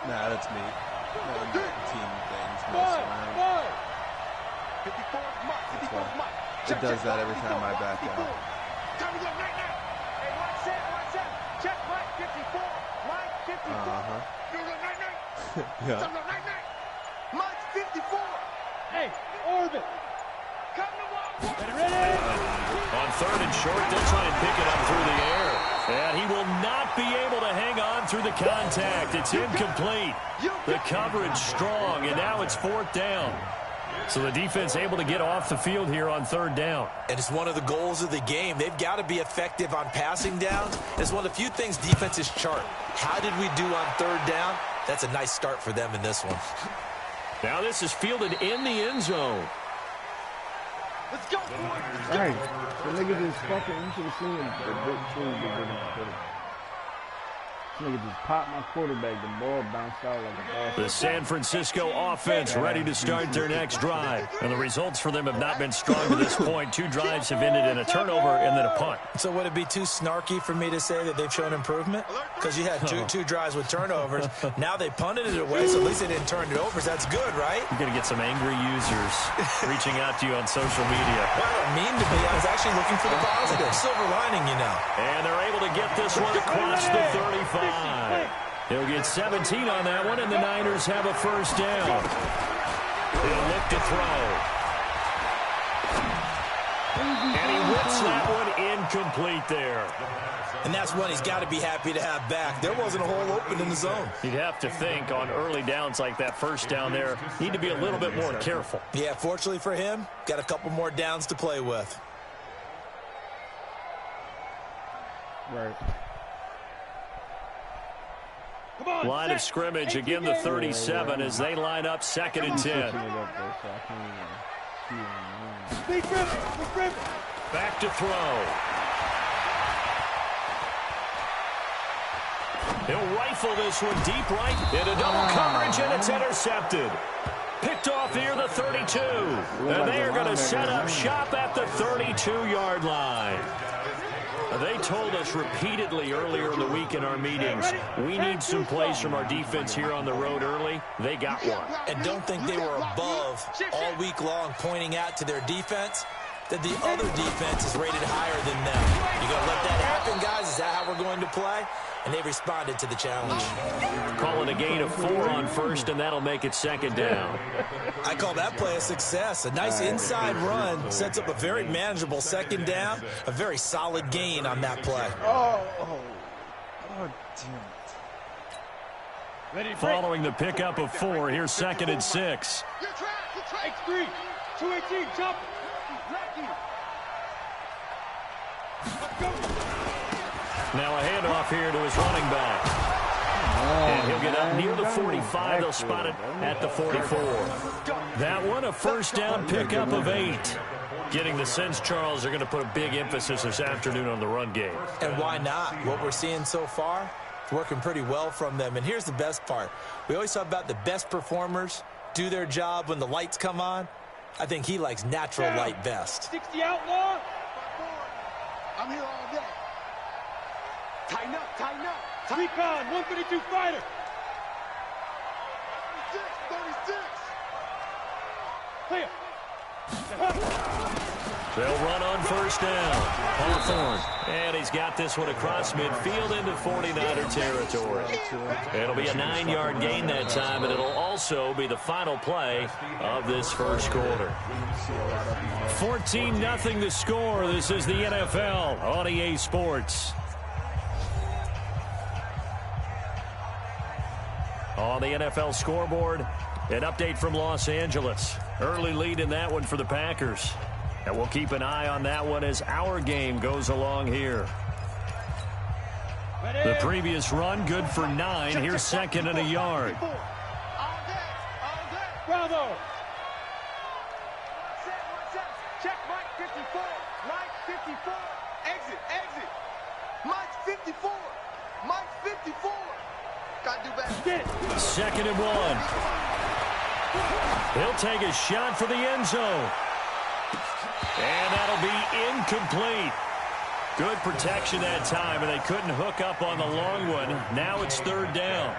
Nah, that's me. No, team things messing around. It does that every time I back out. Check Mike 54. Mike 54. Yeah. Mike 54. Hey, Orbit. Come to one. Ready? On third and short, they'll try and pick it up through the air. And he will not be able to hang on through the contact. It's incomplete. The coverage strong, and now it's fourth down. So the defense able to get off the field here on third down. And it's one of the goals of the game. They've got to be effective on passing downs. It's one of the few things defenses chart. How did we do on third down? That's a nice start for them in this one. Now this is fielded in the end zone. Let's go, boys. Hey, the nigga just fucking, you should have seen the big team. This nigga just popped my quarterback. The ball bounced out like a ball. The San Francisco offense ready to start their next drive. And the results for them have not been strong to this point. 2 drives have ended in a turnover and then a punt. So would it be too snarky for me to say that they've shown improvement? Because you had two drives with turnovers. Now they punted it away, so at least they didn't turn it over. So that's good, right? You're going to get some angry users reaching out to you on social media. Well, I don't mean to be. I was actually looking for the positive. Silver lining, you know. And they're able to get this one across the 35. He'll get 17 on that one, and the Niners have a first down. He'll look to throw. And he whips that one incomplete there. And that's one he's got to be happy to have back. There wasn't a hole open in the zone. You'd have to think on early downs like that first down there, need to be a little bit more careful. Yeah, fortunately for him, got a couple more downs to play with. Right. Line of scrimmage, again the 37 as they line up 2nd and 10. Back to throw. He'll rifle this one deep right into double coverage, and it's intercepted. Picked off near the 32. And they are going to set up shop at the 32-yard line. They told us repeatedly earlier in the week in our meetings, we need some plays from our defense here on the road early. They got one. And don't think they were above all week long pointing out to their defense that the other defense is rated higher than them. You going to let that happen, guys? Is that how we're going to play? And they responded to the challenge. Calling a gain of 4 on first, and that'll make it 2nd down. I call that play a success. A nice inside run sets up a very manageable 2nd down. A very solid gain on that play. Oh, damn it. Following the pickup of 4, here's 2nd and 6. X3, 218, jump. Now a handoff here to his running back. And he'll get up near the 45. They'll spot it at the 44. That one, a first down pickup of 8. Getting the sense, Charles, they're going to put a big emphasis this afternoon on the run game. And why not? What we're seeing so far, it's working pretty well from them. And here's the best part. We always talk about the best performers do their job when the lights come on. I think he likes natural light best. 60 outlaw. I'm here all day. Tighten up, tighten up. Recon, 152 fighter. 36. Clear. They'll run on first down. Hawthorne. And he's got this one across midfield into 49er territory. It'll be a 9-yard gain that time, and it'll also be the final play of this first quarter. 14-0 the score. This is the NFL on EA Sports. On the NFL scoreboard, an update from Los Angeles. Early lead in that one for the Packers. And we'll keep an eye on that one as our game goes along here. The previous run, good for 9. Here's 2nd and a yard. Bravo. Check Mike 54. Mike 54. Exit. Mike 54. Mike 54. Got to do better. 2nd and 1. He'll take a shot for the end zone. And that'll be incomplete. Good protection that time, and they couldn't hook up on the long one. Now it's 3rd down.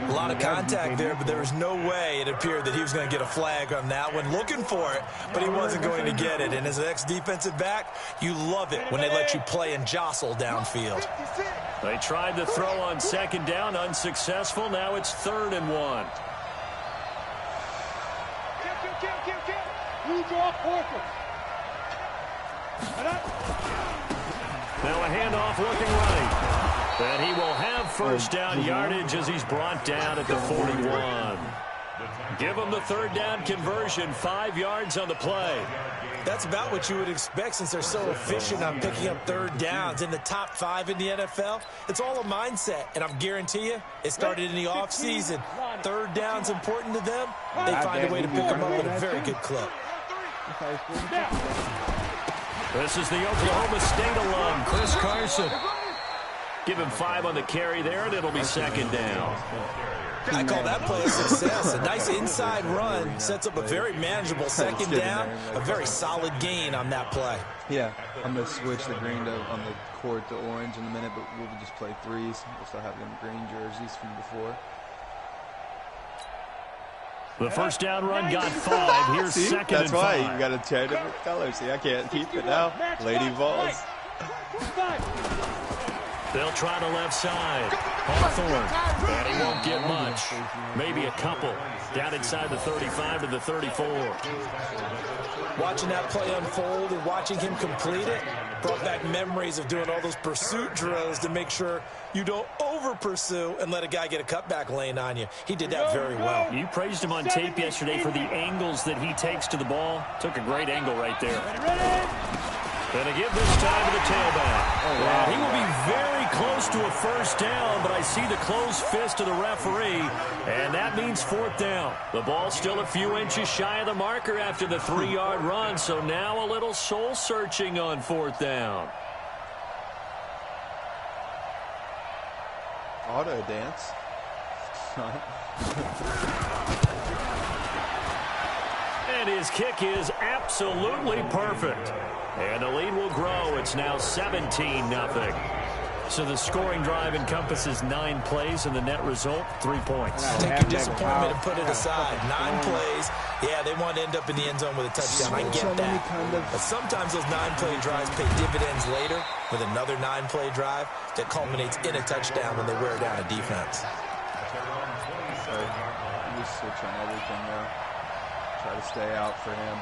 A lot of contact there, but there was no way it appeared that he was going to get a flag on that one. Looking for it, but he wasn't going to get it. And as an ex-defensive back, you love it when they let you play and jostle downfield. They tried to throw on second down, unsuccessful. Now it's 3rd and 1. Now a handoff looking right. And he will have first down yardage as he's brought down at the 41. Give him the 3rd down conversion, 5 yards on the play. That's about what you would expect since they're so efficient on picking up 3rd downs. In the top 5 in the NFL, it's all a mindset. And I guarantee you, it started in the offseason. 3rd down's important to them. They find a way to pick them up at a very good clip. This is the Oklahoma State alum, Chris Carson. Give him 5 on the carry there, and it'll be 2nd down. I call that play a success. A nice inside run sets up a very manageable 2nd down. A very solid gain on that play. Yeah, I'm going to switch the green on the cord to orange in a minute, but we'll just play 3s. We'll still have them green jerseys from before. The first down run got 5. Here's 2nd and 5. That's why you got to try different colors. See, I can't keep it now. Lady balls. They'll try the left side. Hawthorne. And he won't get much. Maybe a couple. Down inside the 35 to the 34. Watching that play unfold and watching him complete it brought back memories of doing all those pursuit drills to make sure you don't over-pursue and let a guy get a cutback lane on you. He did that very well. You praised him on tape yesterday for the angles that he takes to the ball. Took a great angle right there. And to give this time to the tailback. Well, he will be very close to a first down, but I see the closed fist of the referee, and that means 4th down. The ball's still a few inches shy of the marker after the 3-yard run, so now a little soul-searching on 4th down. Auto dance. And his kick is absolutely perfect. And the lead will grow. It's now 17-0. So the scoring drive encompasses 9 plays, and the net result, 3 points. Take your disappointment and put it aside. 9 plays. Yeah, they want to end up in the end zone with a touchdown. I get that. But sometimes those 9-play drives pay dividends later with another 9-play drive that culminates in a touchdown when they wear down a defense. So you just switch on everything now. Try to stay out for him.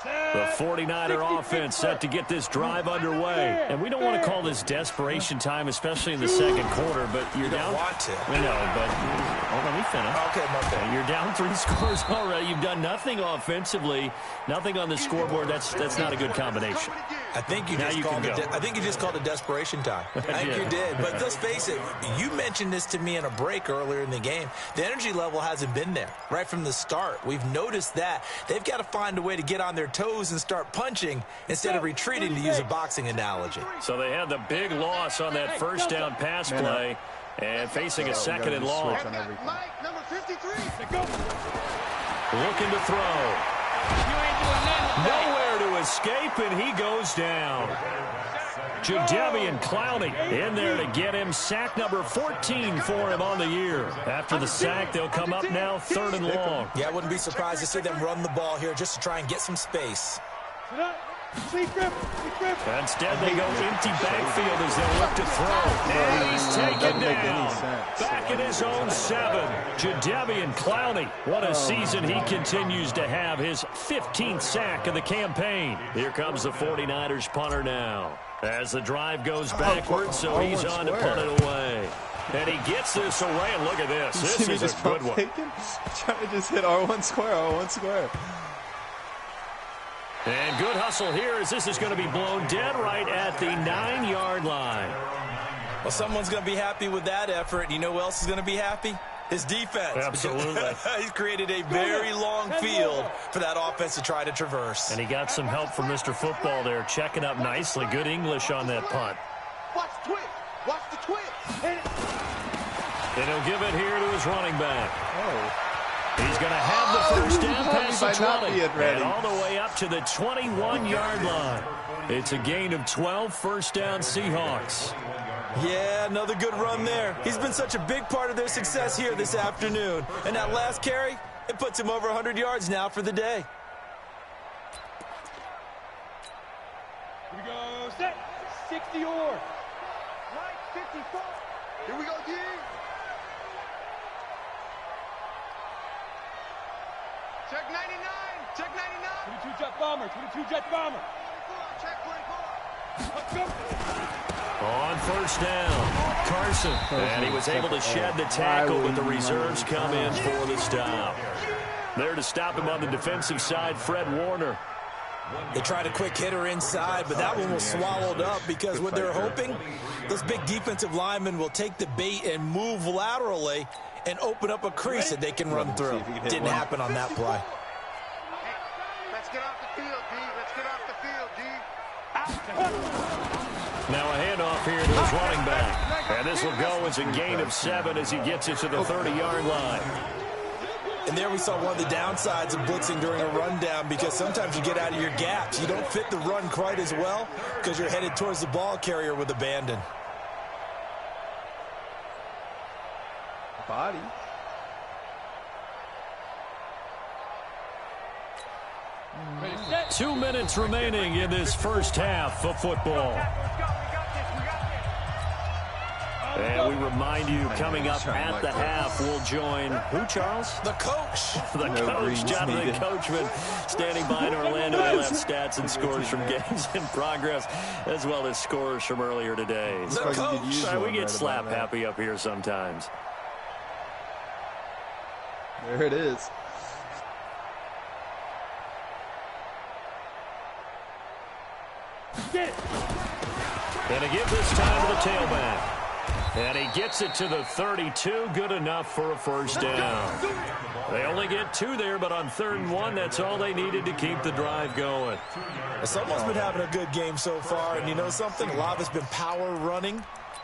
The 49er offense set to get this drive underway. And we don't want to call this desperation time, especially in the second quarter, but you're down. You don't want to. I know, but let me finish. Okay, my bad. You're down 3 scores already. You've done nothing offensively, nothing on the scoreboard. That's not a good combination. I think you just called it desperation time. I think you did. But let's face it, you mentioned this to me in a break earlier in the game. The energy level hasn't been there right from the start. We've noticed that. They've got to find a way to get on their toes and start punching instead of retreating, to use a boxing analogy. So they had the big loss on that first down pass play and facing a 2nd and long. Looking to throw. Nowhere to escape, and he goes down. Jadeveon Clowney in there to get him. Sack number 14 for him on the year. After the sack, they'll come up now 3rd and long. Yeah, I wouldn't be surprised to see them run the ball here just to try and get some space. Instead, they go empty backfield as they look to throw. And he's taken down. Back at his own 7. Jadeveon Clowney. What a season he continues to have. His 15th sack of the campaign. Here comes the 49ers punter now. As the drive goes backwards, so he's on to punt it away. And he gets this away, and look at this. This is a good one. Trying to just hit R1 square, R1 square. And good hustle here as this is going to be blown dead right at the 9-yard line. Well, someone's going to be happy with that effort. You know who else is going to be happy? His defense. Absolutely. He's created a very long field for that offense to try to traverse. And he got some help from Mr. Football there, checking up nicely. Good English on that punt. Watch the twist. Watch the twist. And he'll give it here to his running back. He's going to have the first down past the 20 ready. and all the way up to the 21-yard line. It's a gain of 12, first down Seahawks. Yeah, another good run there. He's been such a big part of their success here this afternoon. And that last carry, it puts him over 100 yards now for the day. Here we go, set. 60 or. Right, 54. Here we go, D. Check 99. Check 99. 22 jet bomber. 22 jet bomber. 24. Check 24. Let's go. On first down, Carson. And he was able to shed the tackle, but the reserves come in for the stop. There to stop him on the defensive side, Fred Warner. They tried a quick hitter inside, but that one was swallowed up because what they're hoping, those big defensive linemen will take the bait and move laterally and open up a crease that they can run through. Didn't happen on that play. Let's get off the field, D. Let's get off the field, D. Now a handoff here to his running back. And this will go as a gain of 7 as he gets it to the 30-yard line. And there we saw one of the downsides of blitzing during a rundown because sometimes you get out of your gaps. You don't fit the run quite as well because you're headed towards the ball carrier with abandon. Body. Ready, set. 2 minutes remaining in this first half of football. And we remind you, coming up at the half, we'll join who, Charles? The coach. The coach, Jonathan Coachman, standing by in Orlando. He'll have stats and scores from games in progress, as well as scores from earlier today. The coach. We get slap happy up here sometimes. There it is. Get it. And a give this time to the tailback. And he gets it to the 32. Good enough for a first down. They only get 2 there, but on 3rd and 1, that's all they needed to keep the drive going. Someone's been having a good game so far, and you know something? A lot of it's been power running.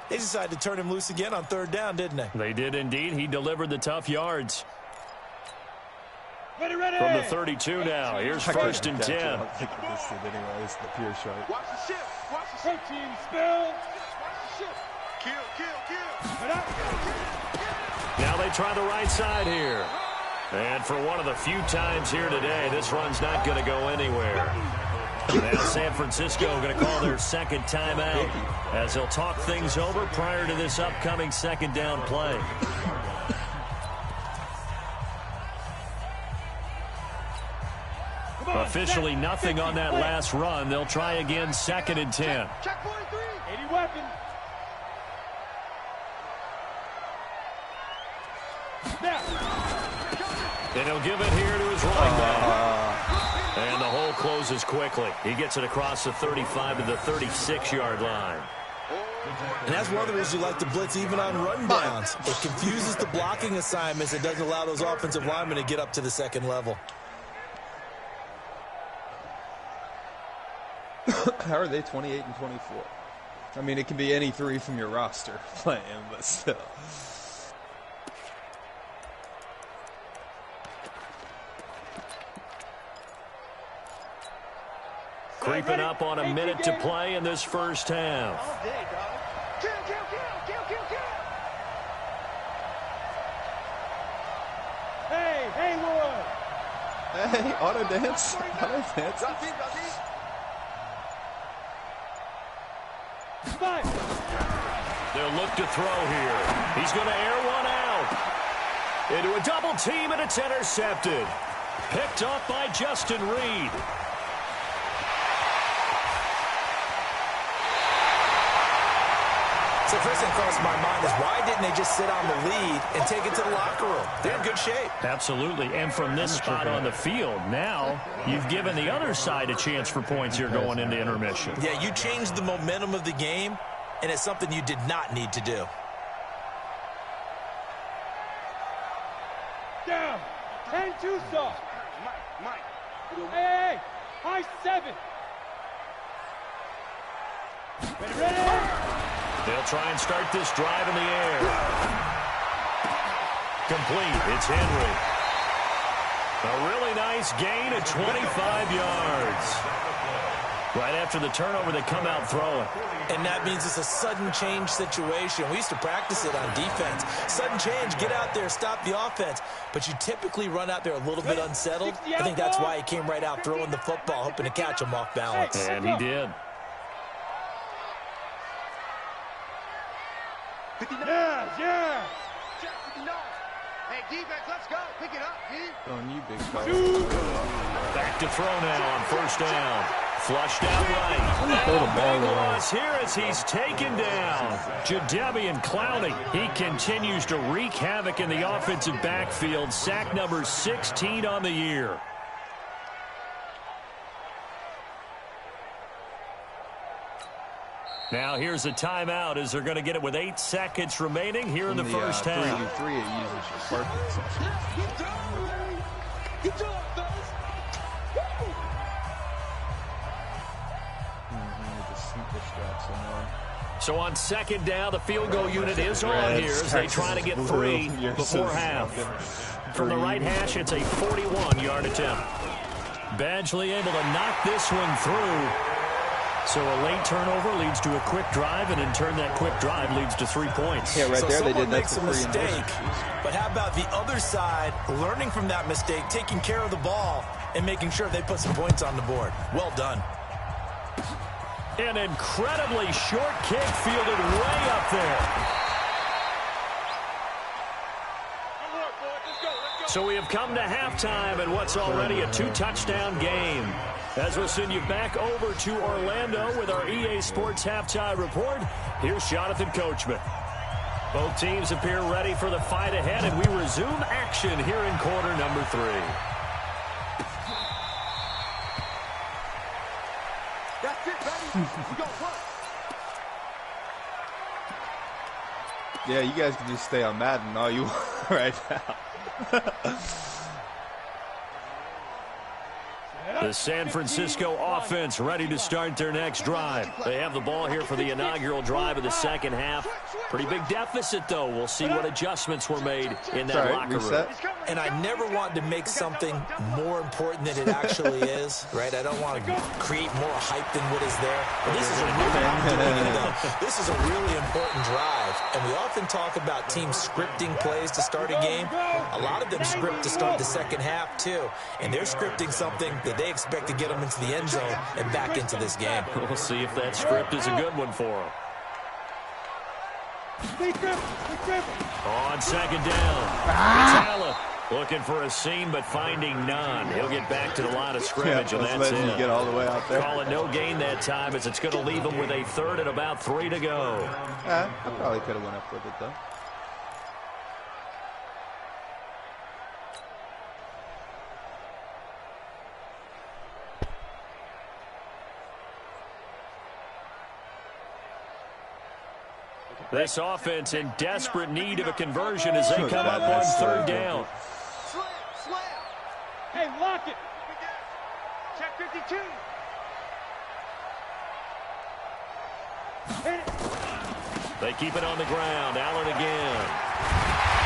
They decided to turn him loose again on 3rd down, didn't they? They did indeed. He delivered the tough yards. Ready, ready. From the 32 now. Here's 1st and 10. I don't think this is anyway. It's the pure shot. Watch the ship. Watch the ship. Protein spill. Watch the ship. Kill, kill, kill. Now they try the right side here. And for one of the few times here today, this run's not going to go anywhere. Now San Francisco going to call their second timeout as they'll talk things over prior to this upcoming 2nd down play. Officially nothing on that last run. They'll try again 2nd and 10. Check 43. 80 weapons. And he'll give it here to his running back. And the hole closes quickly. He gets it across the 35 to the 36-yard line. And that's one of the reasons you like to blitz even on rundowns. It confuses the blocking assignments. It doesn't allow those offensive linemen to get up to the 2nd level. How are they 28 and 24? I mean, it can be any 3 from your roster playing, but still. Creeping up on a minute to play in this first half. All day, dog. Kill, kill, kill, kill, kill, kill. Hey, Haywood. Hey, auto dance. Auto dance. Five. They'll look to throw here. He's going to air one out. Into a double team, and it's intercepted. Picked up by Justin Reed. So the first thing that crosses my mind is why didn't they just sit on the lead and take it to the locker room? They're in good shape. Absolutely. And from this spot on the field, now you've given the other side a chance for points here going into intermission. Yeah, you changed the momentum of the game, and it's something you did not need to do. Down. 10-2 soft. Mike. Hey. High 7. Ready. They'll try and start this drive in the air. Complete. It's Henry. A really nice gain of 25 yards. Right after the turnover, they come out throwing. And that means it's a sudden change situation. We used to practice it on defense. Sudden change, get out there, stop the offense. But you typically run out there a little bit unsettled. I think that's why he came right out throwing the football, hoping to catch him off balance. And he did. Yeah. Hey, defense, let's go. Pick it up, D. On you, big fella. Back to throw now on first down. Flushed out right. Throw the ball Big away. loss here as he's taken down. Jadeveon Clowney. He continues to wreak havoc in the offensive backfield. Sack number 16 on the year. Now here's a timeout as they're going to get it with 8 seconds remaining here in the first half. 3v3, it uses perfect session. So on second down, the field goal unit is on here as they try to get 3 before half. From the right hash, it's a 41-yard attempt. Badgley able to knock this one through. So a late turnover leads to a quick drive, and in turn that quick drive leads to 3 points. Yeah, right So there they someone did that makes for a free. mistake, but how about the other side learning from that mistake, taking care of the ball, and making sure they put some points on the board? Well done. An incredibly short kick fielded way up there. So we have come to halftime in what's already a 2-touchdown game. As we'll send you back over to Orlando with our EA Sports Halftime Report, here's Jonathan Coachman. Both teams appear ready for the fight ahead, and we resume action here in quarter number 3. That's it, baby. We go work. Yeah, you guys can just stay on Madden all you want right now. The San Francisco offense ready to start their next drive. They have the ball here for the inaugural drive of the second half. Pretty big deficit, though. We'll see what adjustments were made in that locker room. And I never want to make something more important than it actually is, right? I don't want to create more hype than what is there. But this is a really important drive. And we often talk about teams scripting plays to start a game. A lot of them script to start the second half, too. And they're scripting something that they expect to get them into the end zone and back into this game. We'll see if that script is a good one for them. On second down, Vitale looking for a seam but finding none. He'll get back to the line of scrimmage, and that's it. Get all the way out there. Call it no gain that time as it's going to leave him with a third and about 3 to go. I probably could have went up with it, though. This offense in desperate need of a conversion as they come up on third down. Slam. Hey, lock it. Check 52. They keep it on the ground. Allen again.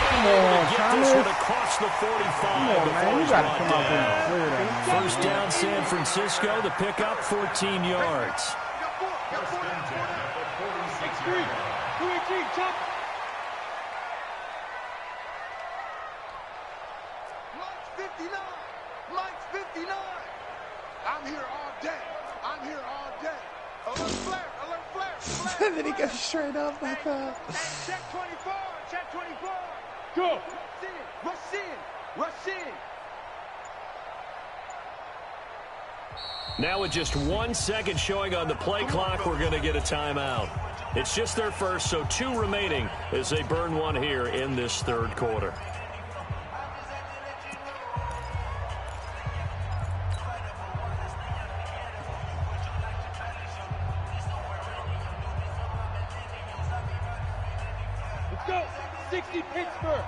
Come on, Get Thomas. this one across the 45 Come on, before man. You he's got to brought come out there down. and clear that. First down, San Francisco. The pickup, 14 yards. Got 4. 6-3. 2-18. Chop. Mike's 59. Mike's 59. I'm here all day. Alert flare. And then he goes straight up like that. Check 24. Check 24. Go. Rush in. Now with just 1 second showing on the play clock, we're going to get a timeout. It's just their first, so 2 remaining as they burn one here in this third quarter. Let's go. 60 Pittsburgh.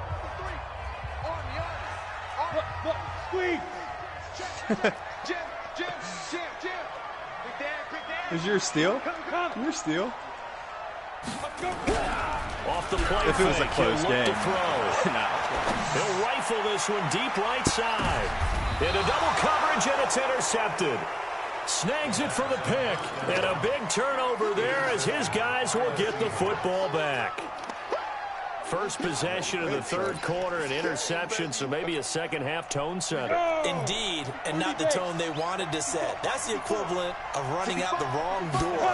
Squeeze. Jim. Quick down. Is your steal? Come. Your steal? Off off the play If it was a fake, close he'll look game. to throw. He'll rifle this one deep right side. Into double coverage, and it's intercepted. Snags it for the pick. And a big turnover there as his guys will get the football back. First possession of the third quarter, an interception, so maybe a second-half tone setter. Indeed, and not the tone they wanted to set. That's the equivalent of running out the wrong door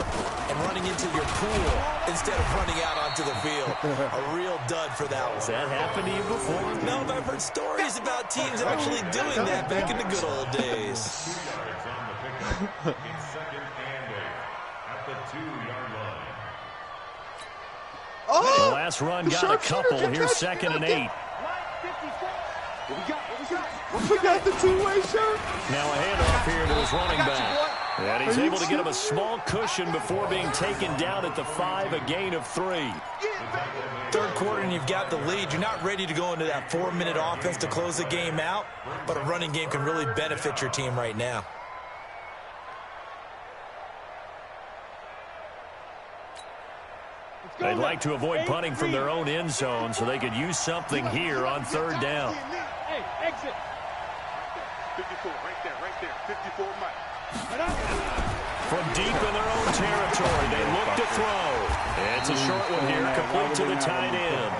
and running into your pool instead of running out onto the field. A real dud for that one. Has that happened to you before? No, but I've heard stories about teams actually doing that back in the good old days. 2 yards on the pickup. It's second and 8 at the 2-yard line. The last run got a couple. Here's second and 8. We got the two-way shirt. Now a handoff here to his running back. And he's able to get him a small cushion before being taken down at the 5, a gain of 3. Third quarter and you've got the lead. You're not ready to go into that 4-minute offense to close the game out, but a running game can really benefit your team right now. They'd like to avoid punting from their own end zone so they could use something here on third down. Hey, exit. 54, right there. 54 Mike. From deep in their own territory, they look to throw. It's a short one here, complete to the tight end.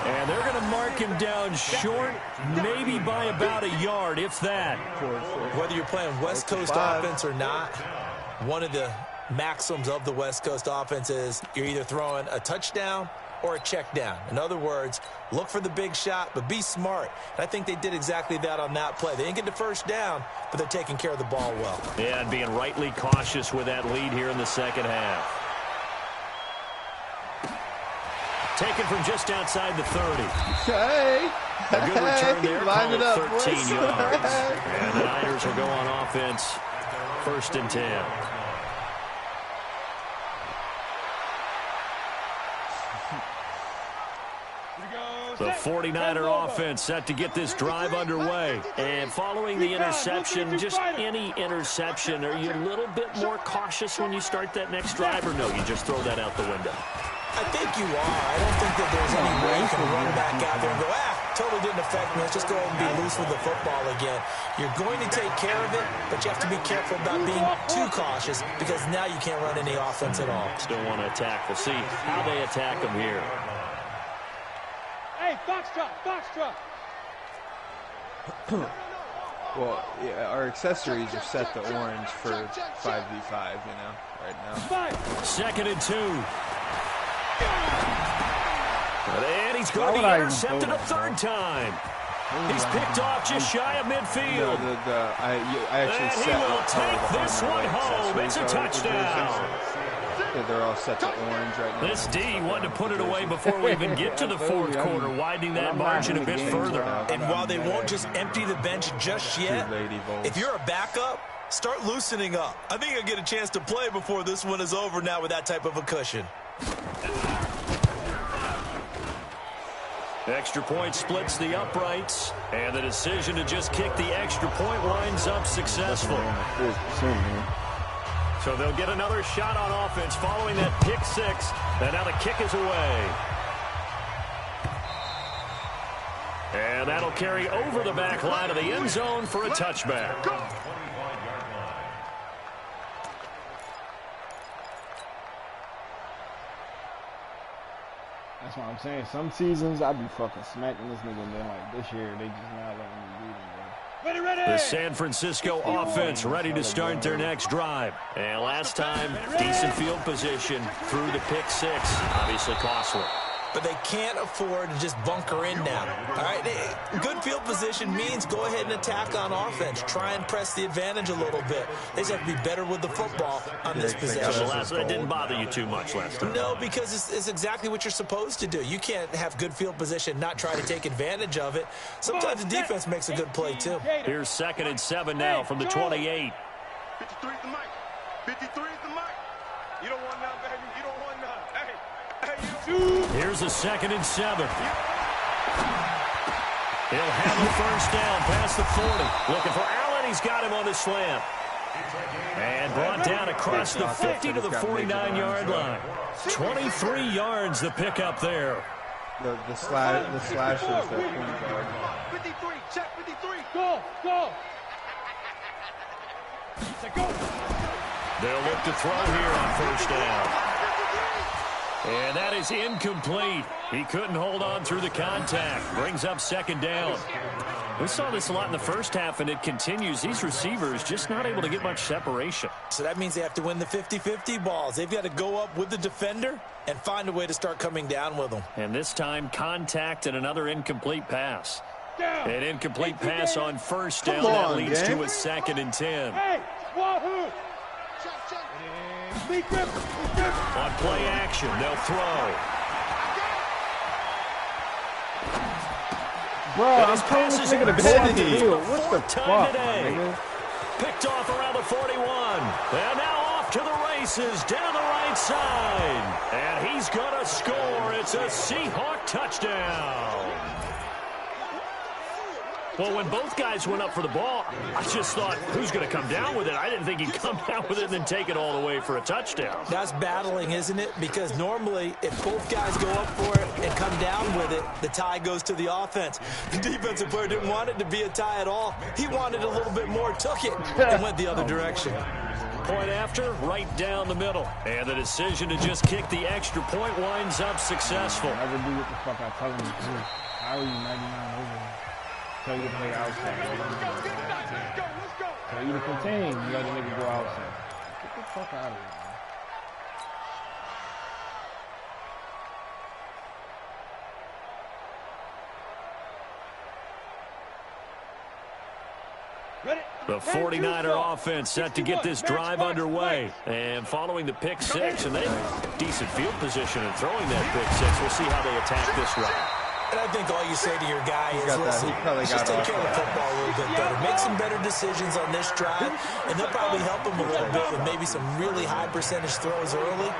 And they're going to mark him down short, maybe by about a yard, if that. Whether you're playing West Coast offense or not, one of the maxims of the West Coast offense is you're either throwing a touchdown or a check down. In other words, look for the big shot, but be smart. And I think they did exactly that on that play. They didn't get the first down, but they're taking care of the ball well. Yeah, and being rightly cautious with that lead here in the second half. Taken from just outside the 30. Hey. A good return there, Line it up, 13 boys. yards. And the Niners will go on offense, 1st and 10. The 49er offense set to get this drive underway. And following the interception, just any interception, are you a little bit more cautious when you start that next drive, or no, you just throw that out the window? I think you are. I don't think that there's any way you can run back out there and go, totally didn't affect me. Let's just go ahead and be loose with the football again. You're going to take care of it, but you have to be careful about being too cautious because now you can't run any offense at all. Still want to attack. We'll see how they attack them here. Hey, Foxtrot. Well, yeah, our accessories are set to orange for 5v5, right now. 2nd and 2. And he's going to be intercepted a third time. He's picked off just shy of midfield. I actually and he will take this one home. It's a touchdown. They're all set to orange right now. This D wanted to put it away before we even get to the fourth quarter, widening that margin a bit further. And while they won't just empty the bench just yet, if you're a backup, start loosening up. I think you'll get a chance to play before this one is over now with that type of a cushion. Extra point splits the uprights, and the decision to just kick the extra point winds up successful. So they'll get another shot on offense following that pick 6, and now the kick is away. And that'll carry over the back line of the end zone for a touchback. That's what I'm saying. Some seasons, I be fucking smacking this nigga, and then like this year, they just not letting me beat him, bro. The San Francisco offense ready to start their next drive. And last time, decent field position through the pick 6. Obviously costly. But they can't afford to just bunker in now. All right, good field position means go ahead and attack on offense. Try and press the advantage a little bit. They just have to be better with the football on this possession. That didn't bother you too much last time. No, because it's exactly what you're supposed to do. You can't have good field position, not try to take advantage of it. Sometimes the defense makes a good play, too. Here's 2nd and 7 now from the 28. 53 is the mic. 53 is the mic. You don't want none, baby. You don't want none. Hey, here's a 2nd and 7. He'll have the first down past the 40. Looking for Allen. He's got him on the slant. And brought down across the 50 to the 49-yard line. 23 yards the pickup there. the slashers that point guard. 53, check 53. Go, go. Go. They'll look to throw here on first down. And that is incomplete. He couldn't hold on through the contact. Brings up second down. We saw this a lot in the first half, and it continues. These receivers just not able to get much separation. So that means they have to win the 50-50 balls. They've got to go up with the defender and find a way to start coming down with them. And this time, contact and another incomplete pass. An incomplete pass on first down. That leads to a 2nd and 10. Hey, Wahoo! On play action, they'll throw. Bro, I'm telling this nigga to go on the field. What the fuck, nigga? Picked off around the 41. And now off to the races down the right side. And he's going to score. It's a Seahawk touchdown. Well, when both guys went up for the ball, I just thought, who's going to come down with it? I didn't think he'd come down with it and then take it all the way for a touchdown. That's battling, isn't it? Because normally, if both guys go up for it and come down with it, the tie goes to the offense. The defensive player didn't want it to be a tie at all. He wanted a little bit more, took it, and went the other direction. Point after, right down the middle. And the decision to just kick the extra point winds up successful. Never do what the fuck I tell him to do. How are you 99 over? Tell you to play outside. Tell you to contain. You let the nigga go outside. Get the fuck out of here, Ready? The 49er offense set to get this drive underway. And following the pick six, and they have decent field position in throwing that pick six. We'll see how they attack this route. And I think all you say to your guy is, listen, just take care of the football a little bit better. Make some better decisions on this drive, and they'll probably help him a little bit with maybe some really high percentage throws early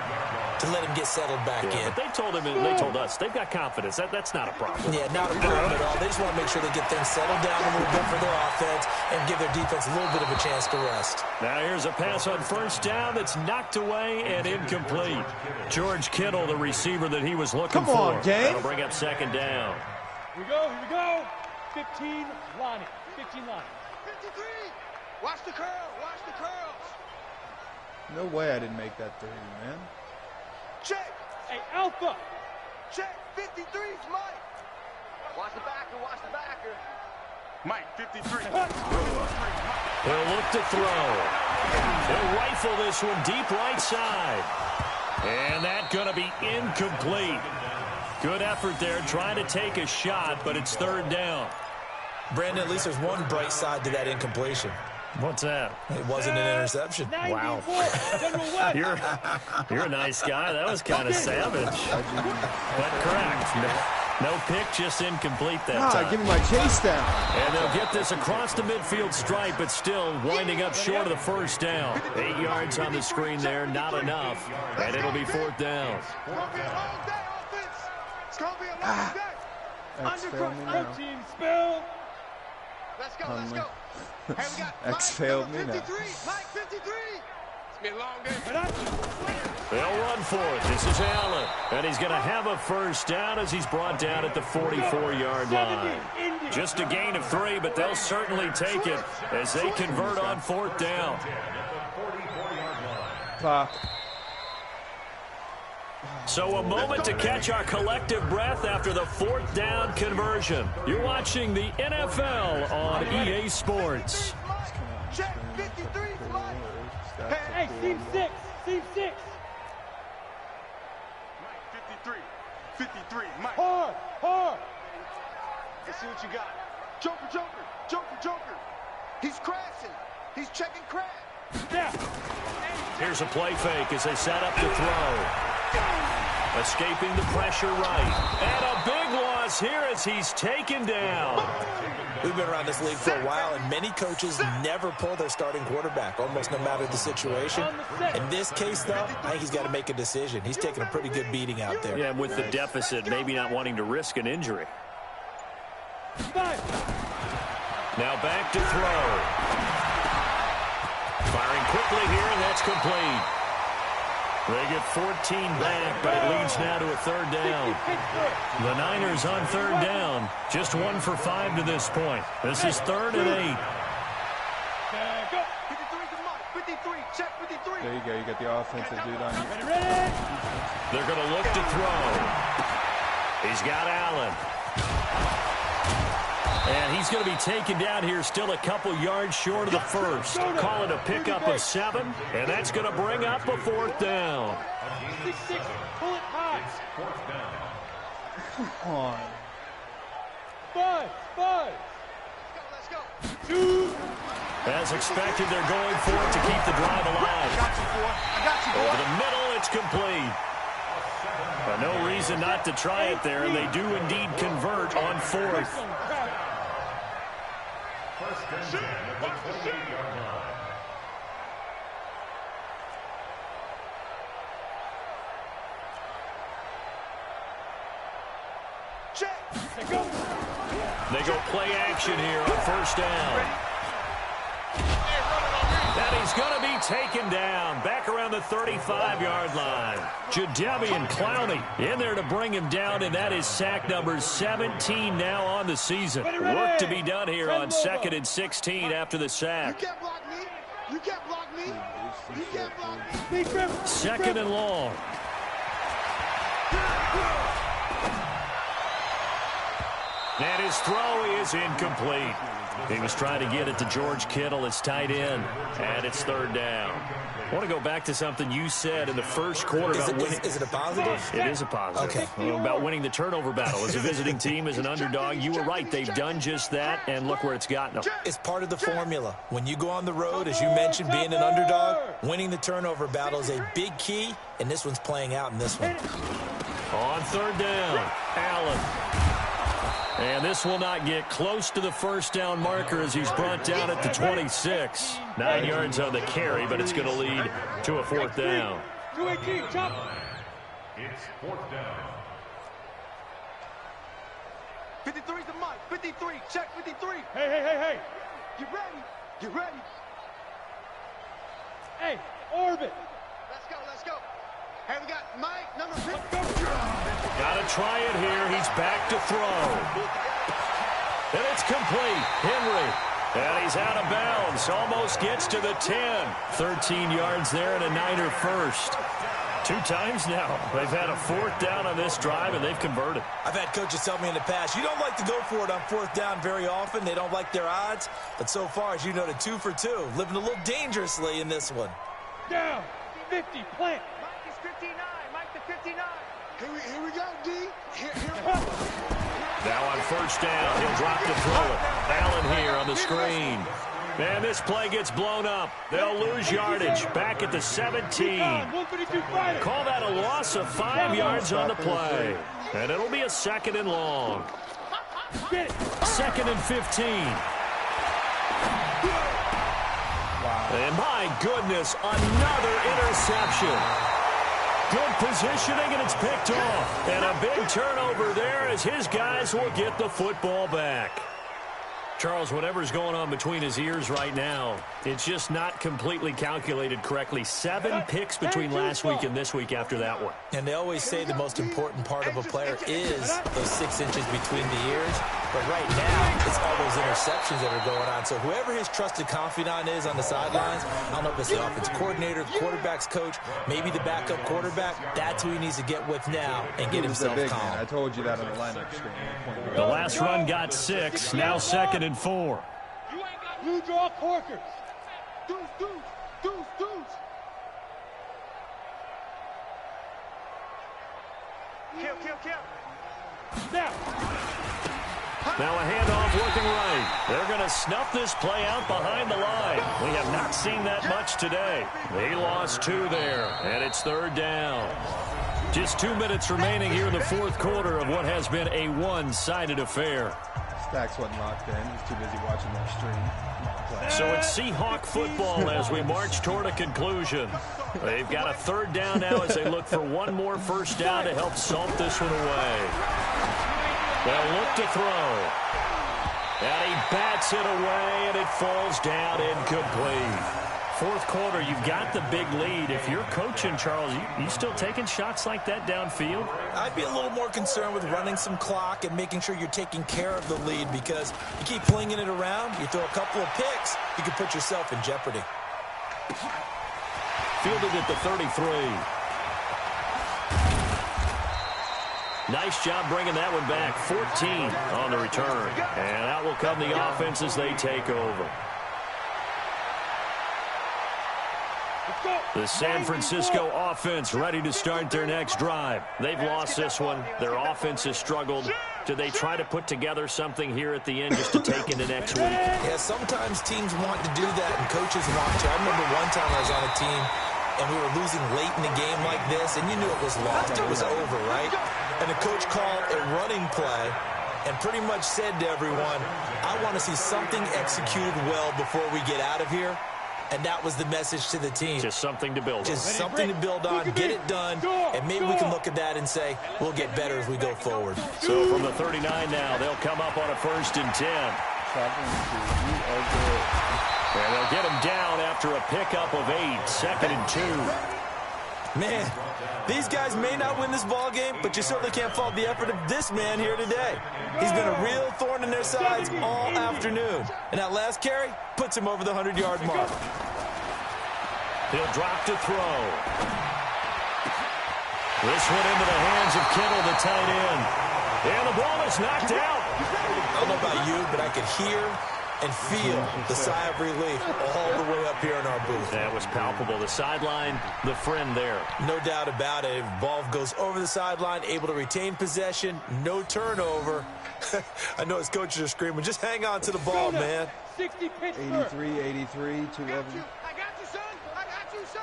to let him get settled back in. But they told him, and they told us, they've got confidence. That's not a problem. Yeah, not a problem at all. They just want to make sure they get things settled down a little bit for their offense and give their defense a little bit of a chance to rest. Now here's a pass on first down that's knocked away and incomplete. George Kittle, the receiver that he was looking for. Come on, Jay. That'll bring up second down. Here we go. 15 line. 15 line. 53. Watch the curl. Watch the curls. No way I didn't make that 3, man. Check. Hey, Alpha. Check. 53's Mike. Watch the backer. Watch the backer. Mike, 53. They'll look to throw. They'll rifle this one deep right side. And that's going to be incomplete. Good effort there, trying to take a shot, but it's third down. Brandon, at least there's one bright side to that incompletion. What's that? It wasn't an interception. Wow. You're a nice guy. That was kind of savage. But correct. No pick, just incomplete that time. Give me my chase down. And they'll get this across the midfield stripe, but still winding up short of the first down. 8 yards on the screen there, not enough. And it'll be fourth down. X failed me now. Spill. Let's go. Let's go. Hey, we got X failed me now. 53. Mike 53. It's been a long day. They'll run for it. This is Allen. And he's going to have a first down as he's brought down at the 44-yard line. Just a gain of 3, but they'll certainly take it as they convert on fourth down. Clock. So a moment to catch our collective breath after the fourth down conversion. You're watching the NFL on EA Sports. Check 53's Mike. Hey, team 6. Team 6. Mike, 53. Mike. Hard. Let's see what you got. Joker. He's crashing. He's checking crash. Yeah. Here's a play fake as they set up to throw. Escaping the pressure right. And a big loss here as he's taken down. We've been around this league for a while, and many coaches never pull their starting quarterback, almost no matter the situation. In this case, though, I think he's got to make a decision. He's taking a pretty good beating out there. Yeah, with the deficit, maybe not wanting to risk an injury. Now back to throw. Firing quickly here, and that's complete. They get 14 back, but it leads now to a third down. The Niners on third down. Just 1 for 5 to this point. This is 3rd and 8. 53, check 53. There you go. You got the offensive dude on you. They're going to look to throw. He's got Allen. And he's going to be taken down here still a couple yards short of the first. Call it a pickup of 7, and that's going to bring up a 4th down. 6, pull it high. Come on. 5. Let's go. 2. As expected, they're going for it to keep the drive alive. Over the middle, it's complete. But no reason not to try it there, and they do indeed convert on 4th. They go play action here on 1st down. And he's going to be taken down back around the 35-yard line. Jadeveon Clowney in there to bring him down, and that is sack number 17 now on the season. Work to be done here on 2nd and 16 after the sack. You can't block me. You can't block me. You can't block me. 2nd and long. And his throw is incomplete. He was trying to get it to George Kittle. It's tight end, and it's 3rd down. I want to go back to something you said in the first quarter about winning. Is it a positive? It is a positive. Okay. About winning the turnover battle. As a visiting team, as an underdog, you were right. They've done just that, and look where it's gotten them. It's part of the formula. When you go on the road, as you mentioned, being an underdog, winning the turnover battle is a big key, and this one's playing out in this one. On 3rd down, Allen. And this will not get close to the 1st down marker as he's brought down at the 26. 9 yards on the carry, but it's going to lead to a 4th down. 218, chop. It's 4th down. 53's the mic. 53, check 53. Hey. Get ready. Hey, orbit. Let's go. Hey, we got Mike, number 50. Got to try it here. He's back to throw. And it's complete. Henry. And he's out of bounds. Almost gets to the 10. 13 yards there and a Niner first. 2 times now. They've had a 4th down on this drive, and they've converted. I've had coaches tell me in the past, you don't like to go for it on 4th down very often. They don't like their odds. But so far, as you know, 2 for 2. Living a little dangerously in this one. Down. 50, plant. Mike is 59. Mike the 59. Here we go, D. Here we go. Now on 1st down, he'll drop to throw it. Allen here on the screen. And this play gets blown up. They'll lose yardage. Back at the 17. Call that a loss of 5 yards on the play. And it'll be a 2nd and long. 2nd and 15. And my goodness, another interception. Good positioning, and it's picked off. And a big turnover there as his guys will get the football back. Charles, whatever's going on between his ears right now, it's just not completely calculated correctly. 7 picks between last week and this week after that one. And they always say the most important part of a player is those 6 inches between the ears. But right now, it's all those interceptions that are going on. So whoever his trusted confidant is on the sidelines, I don't know if it's the offensive coordinator, the quarterback's coach, maybe the backup quarterback, that's who he needs to get with now and get himself calm. I told you that on the lineup screen. The last run got 6, now 2nd and 4. You draw corkers. Deuce. Kill. Now a handoff working right. They're going to snuff this play out behind the line. We have not seen that much today. They lost 2 there, and it's 3rd down. Just 2 minutes remaining here in the 4th quarter of what has been a one-sided affair. Stacks wasn't locked in. He's too busy watching that stream. So it's Seahawk football as we march toward a conclusion. They've got a 3rd down now as they look for one more 1st down to help salt this one away. They'll look to throw. And he bats it away, and it falls down incomplete. fourth quarter. You've got the big lead. If you're coaching, Charles, you still taking shots like that downfield? I'd be a little more concerned with running some clock and making sure you're taking care of the lead, because you keep flinging it around, you throw a couple of picks, you can put yourself in jeopardy. Fielded at the 33. Nice job bringing that one back. 14 on the return. And out will come the offense as they take over. The San Francisco offense ready to start their next drive. They've lost this one. Their offense has struggled. Do they try to put together something here at the end just to take into next week? Yeah, sometimes teams want to do that and coaches want to. I remember one time I was on a team and we were losing late in the game like this, and you knew it was lost. It was over, right? And the coach called a running play and pretty much said to everyone, I want to see something executed well before we get out of here. And that was the message to the team. Just something to build on. Just something to build on, get it done, and maybe we can look at that and say, we'll get better as we go forward. So from the 39 now, they'll come up on a 1st and 10. And they'll get him down after a pickup of 8, 2nd and 2. Man, these guys may not win this ball game, but you certainly can't fault the effort of this man here today. He's been a real thorn in their sides all afternoon. And that last carry puts him over the 100-yard mark. He'll drop to throw. This one into the hands of Kittle, the tight end. And the ball is knocked out. I don't know about you, but I could hear and feel the sigh of relief all the way up here in our booth. That was palpable. The sideline, the friend there. No doubt about it. Ball goes over the sideline, able to retain possession, no turnover. I know his coaches are screaming, just hang on to the ball, man. 83, 83, 2 of them. I got you, son. I got you, son.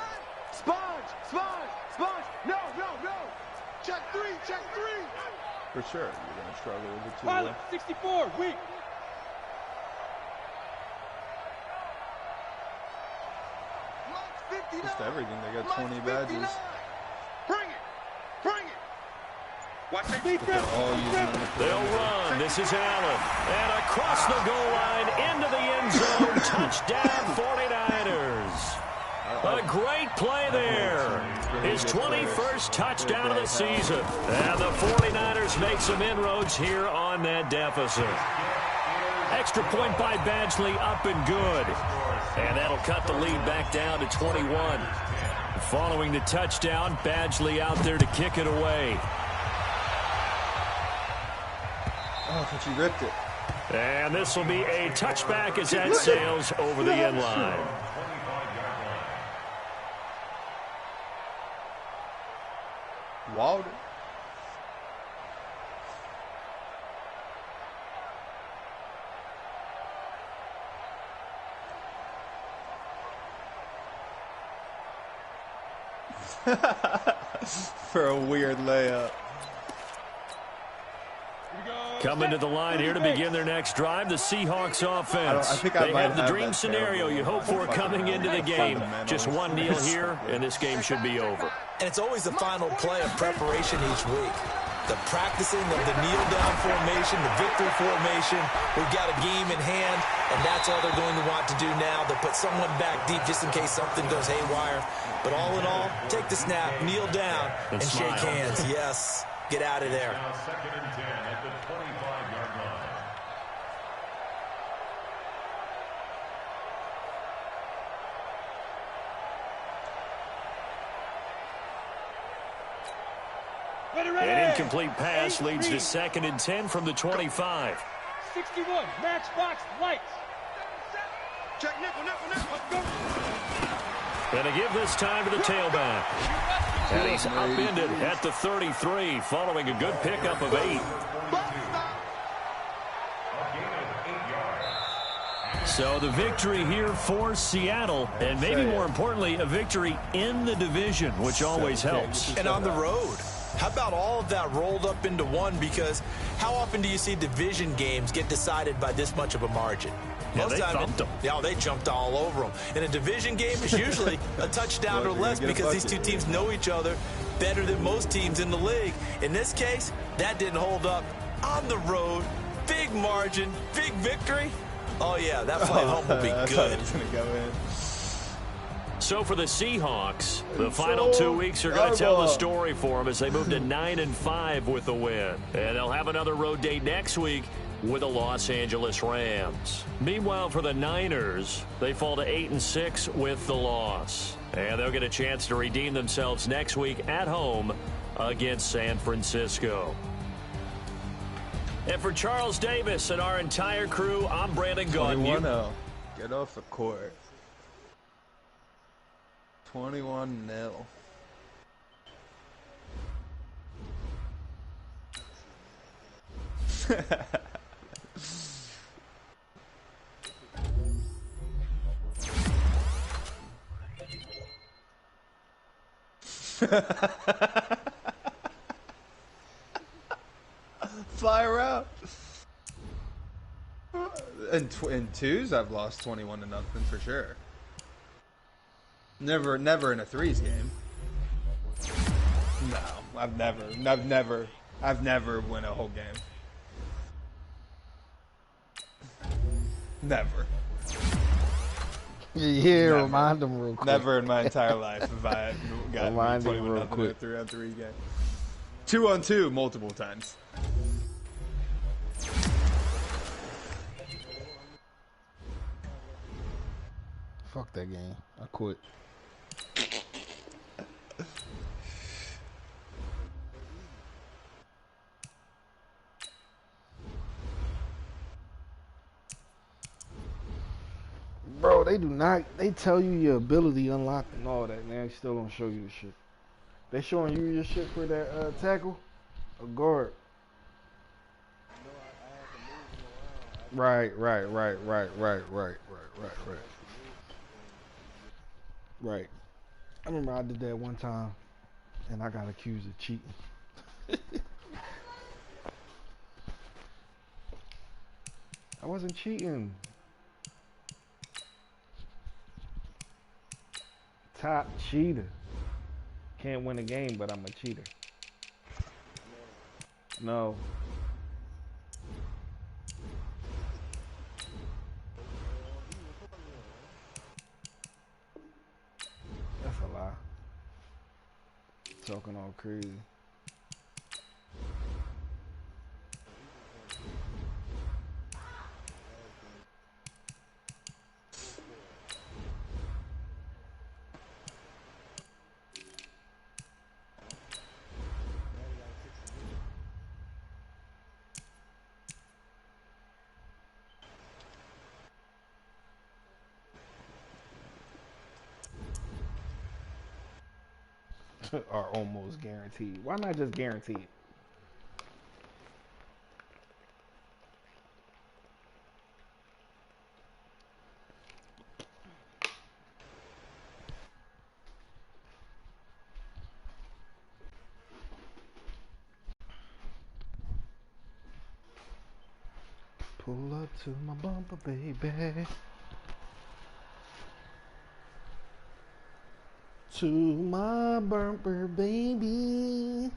Sponge, sponge, sponge. No. Check 3, check 3. For sure, you're going to struggle with the 2. Pilot, 64, weak. Just everything. They got 20 badges. Bring it. Watch that They're all using them. They'll run. This is Allen. And across the goal line into the end zone. Touchdown 49ers. A great play there. His 21st touchdown of the season. And the 49ers make some inroads here on that deficit. Extra point by Badgley, up and good. And that'll cut the lead back down to 21. Following the touchdown, Badgley out there to kick it away. Oh, I thought you ripped it. And this will be a touchback as that sails over the end line. Wilder. For a weird layup. Coming to the line here to begin their next drive, the Seahawks offense. They have the dream scenario you hope for coming into the game. Just one kneel here, and this game should be over. And it's always the final play of preparation each week. The practicing of the kneel-down formation, the victory formation. We've got a game in hand, and that's all they're going to want to do now. They'll put someone back deep just in case something goes haywire. But all in all, take the snap, kneel down, and shake hands. Yes, get out of there. Now 2nd and 10 at the 25-yard line. An incomplete pass leads to 2nd and 10 from the 25. 61, matchbox, lights. Check nickel. And they give this time to the tailback. And he's upended at the 33 following a good pickup of 8. So the victory here for Seattle, and maybe more importantly, a victory in the division, which always helps. And on the road. How about all of that rolled up into one? Because how often do you see division games get decided by this much of a margin? Most they thumped them. Yeah, they jumped all over them. In a division game, it's usually a touchdown or less because these two teams know each other better than most teams in the league. In this case, that didn't hold up. On the road, big margin, big victory. Oh, yeah, that flight home will be good. It's going to go in. So for the Seahawks, the final 2 weeks are going to tell the story for them as they move to 9-5 with a win. And they'll have another road date next week with the Los Angeles Rams. Meanwhile, for the Niners, they fall to 8-6 with the loss. And they'll get a chance to redeem themselves next week at home against San Francisco. And for Charles Davis and our entire crew, I'm Brandon Gaudin. 21-0. Get off the court. 21-0. Fire out. In twos, I've lost 21-0 for sure. Never in a threes game. No, I've never won a whole game. Never. Yeah, remind them real quick. Never in my entire life have I gotten 21-0 in a 3-on-3 game. 2-on-2 multiple times. Fuck that game. I quit. Bro, they do not. They tell you your ability unlocked and all that, man. They still don't show you the shit. They showing you your shit for that tackle or guard. Right. I remember I did that one time, and I got accused of cheating. I wasn't cheating. Top cheater. Can't win a game, but I'm a cheater. No. That's a lie. Talking all crazy. Are almost guaranteed. Why not just guaranteed? Pull up to my bumper, baby. To my bumper, baby.